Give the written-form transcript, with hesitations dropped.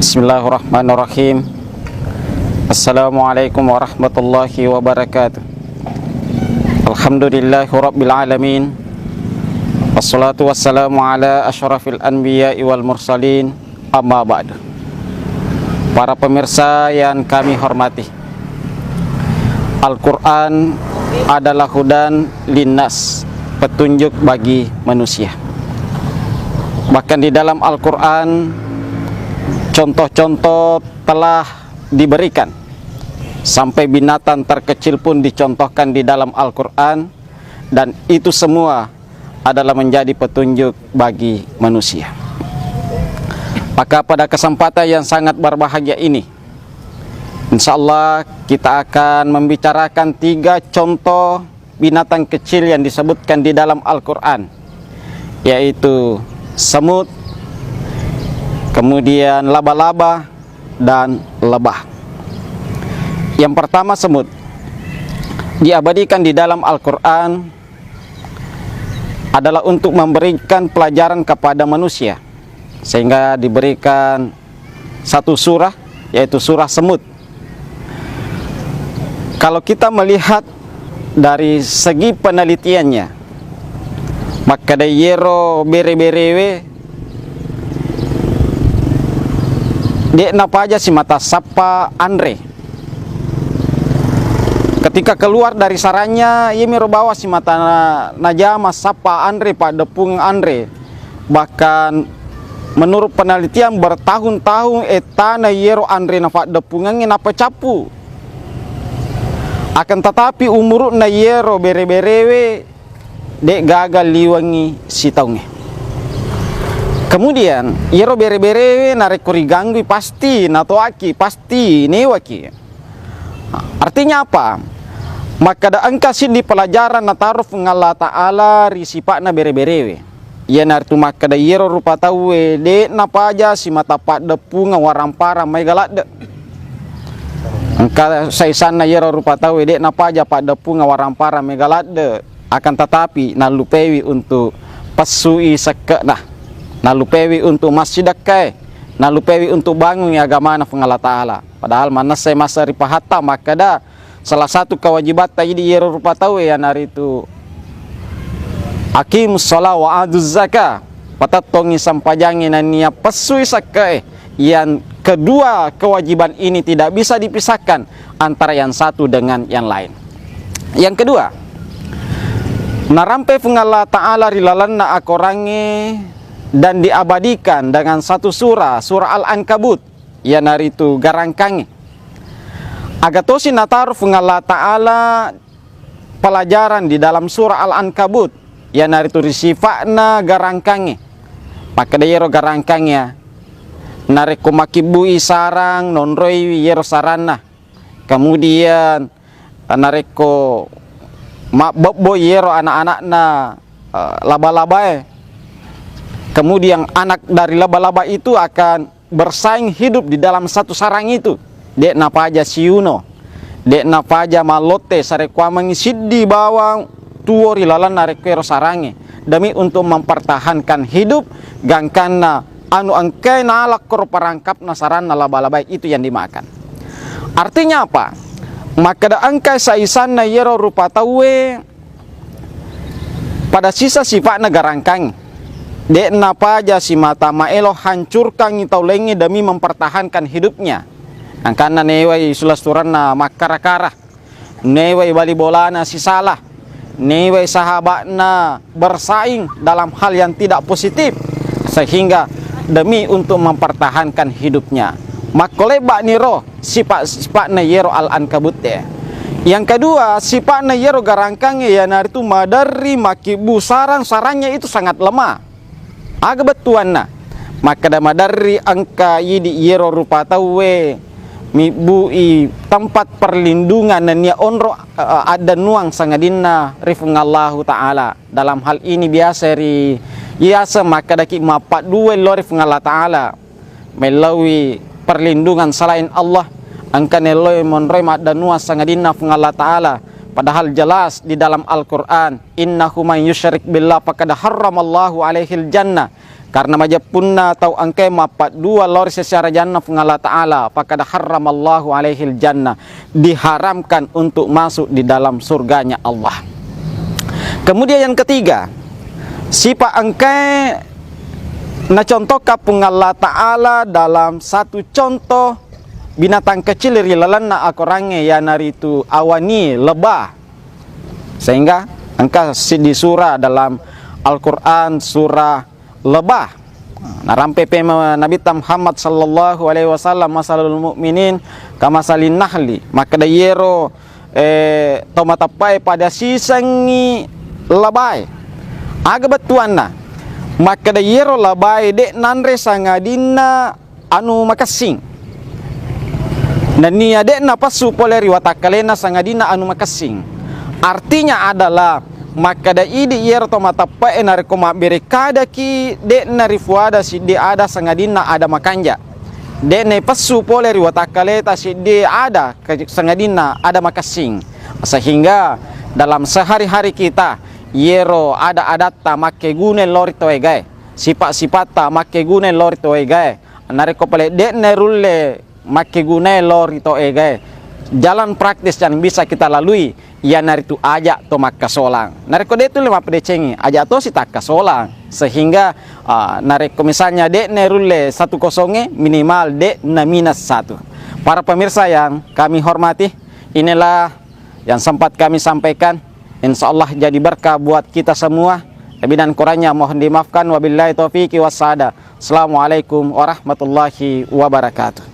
Bismillahirrahmanirrahim. Assalamualaikum warahmatullahi wabarakatuh. Alhamdulillahi rabbil alamin. Wassalatu wassalamu ala asyrafil anbiya'i wal mursalin. Amma ba'du. Para pemirsa yang kami hormati, Al-Quran adalah hudan linnas, petunjuk bagi manusia. Bahkan di dalam Al-Quran contoh-contoh telah diberikan, sampai binatang terkecil pun dicontohkan di dalam Al-Quran, dan itu semua adalah menjadi petunjuk bagi manusia. Maka pada kesempatan yang sangat berbahagia ini, insya Allah kita akan membicarakan 3 contoh binatang kecil yang disebutkan di dalam Al-Quran, yaitu semut, kemudian laba-laba, dan lebah. Yang pertama, semut. Diabadikan di dalam Al-Quran adalah untuk memberikan pelajaran kepada manusia, sehingga diberikan satu surah, yaitu surah semut. Kalau kita melihat dari segi penelitiannya, maka dayero bere-berewe dek napa aja si mata sapa Andre. Ketika keluar dari sarangnya, ia bawa si mata najama sapa Andre pada depung Andre. Bahkan menurut penelitian bertahun-tahun etana yero Andre nafa depungangin apa capu. Akan tetapi umur na yero bere-berewe dek gagal liwangi si taunge. Kemudian yero bere-bere narik kuriganggu pasti nato aki pasti newaki. Artinya apa? Maka da angka di pelajaran nataruf ngalla ta'ala risipakna bere-berewe. Ya nartu maka da yero rupa tawe de napa aja si mata pak depunga warampara mai galade. Angka saisana yero rupa tawe de napa aja pak depunga warampara mai galade. Akan tetapi nalupewi untuk pasui sekena, nalupewi untuk masjid kai, nalupewi untuk bangun agama na Allah Ta'ala. Padahal mana saya masa ripahata, maka dah salah satu kewajiban tadi di rupa tahu ya nari itu aqimus shalah wa aduz zakah, patatongi sampajangi nania pasui sakai. Yang kedua kewajiban ini tidak bisa dipisahkan antara yang satu dengan yang lain. Yang kedua, narampe Allah Ta'ala rilalanna akorange dan diabadikan dengan satu surah Al-Ankabut, ya nari itu garangkange. Agatosi nataruf Allah Ta'ala pelajaran di dalam surah Al-Ankabut, ya nari itu risifakna garangkange. Maka dayero garangkangnya nari kumakibui sarang nonroi yero sarana. Kemudian nareko bobo yero anak-anakna laba-laba. Kemudian anak dari laba-laba itu akan bersaing hidup di dalam satu sarang itu. Dek napa aja siuno, dek napa aja malote sarekwa mengisidi bawang tuori lalan narekero sarange demi untuk mempertahankan hidup gangkana anu angkai nalak kor perangkap nasaran laba-laba itu yang dimakan. Artinya apa? Maka da angkai saisan na yero rupa tawe pada sisa sifat negarangkang. Dek napa aja si mata maelo hancurkan itau lengi demi mempertahankan hidupnya. Angkana newai sulasturan na makara-kara, newai bali bolana si salah, newai sahabat na bersaing dalam hal yang tidak positif, sehingga demi untuk mempertahankan hidupnya. Makoleba niro sifat na yero Al-Ankabut ya. Yang kedua, sifat na yero garangkang ya naritu madari makibu sarang-sarangnya itu sangat lemah. Aga betuan na. Maka da madari angka yidi yero rupa tawe mibui tempat perlindungan dan ya onro ada nuang sangadina rifungallahu Ta'ala. Dalam hal ini biasa ri biasa maka daki mapat dua lo rifungallah Ta'ala melalui perlindungan selain Allah. Angka neloy monroy dan nuang sangadina fungallah Ta'ala. Padahal jelas di dalam Al-Quran, innahu man yusyrik billah faqad harramallahu alaihil jannah. karena majapunna tau angke mapat dua lor secara jannah Allah Ta'ala fakad haramallahu alaihil jannah, diharamkan untuk masuk di dalam surganya Allah. Kemudian yang ketiga, sifat angke na contoh kapung Allah Ta'ala dalam satu contoh binatang kecil rilalan na akorange ya naritu awani lebah, sehingga angka di surah dalam Al-Quran surah lebah. Nah, rampe pema Nabi Muhammad sallallahu alaihi wasallam masalul mukminin kamasalin nahli, maka dayero tomatapai pada sisangi labai aga batuanna, maka dayero labai dek nanre sangadina anu makasing dan nia dek napasu poleri watakalena sangadina anu makasing. Artinya adalah maka da idi yer to matapa enare koma berekada ki de narifuada si de ada sangadina ada makanja de ne pasu poleri watakaleta si de ada sangadina ada makasing, sehingga dalam sehari-hari kita yero ada adatta make gune lori to egae sifat-sifata make gune lori to egae nare ko pale de nerulle make gune lori to egae. Jalan praktis yang bisa kita lalui ya naritu aja to makasolang. Nareko de itu lima pedecengi aja to si tak kasolang, sehingga nareko misalnya de nerulle 1-0 minimal de na -1. Para pemirsa yang kami hormati, inilah yang sempat kami sampaikan. Insya Allah jadi berkah buat kita semua. Lebih dan kurangnya mohon dimaafkan. Wabillahi taufiqi wassadah. Assalamualaikum warahmatullahi wabarakatuh.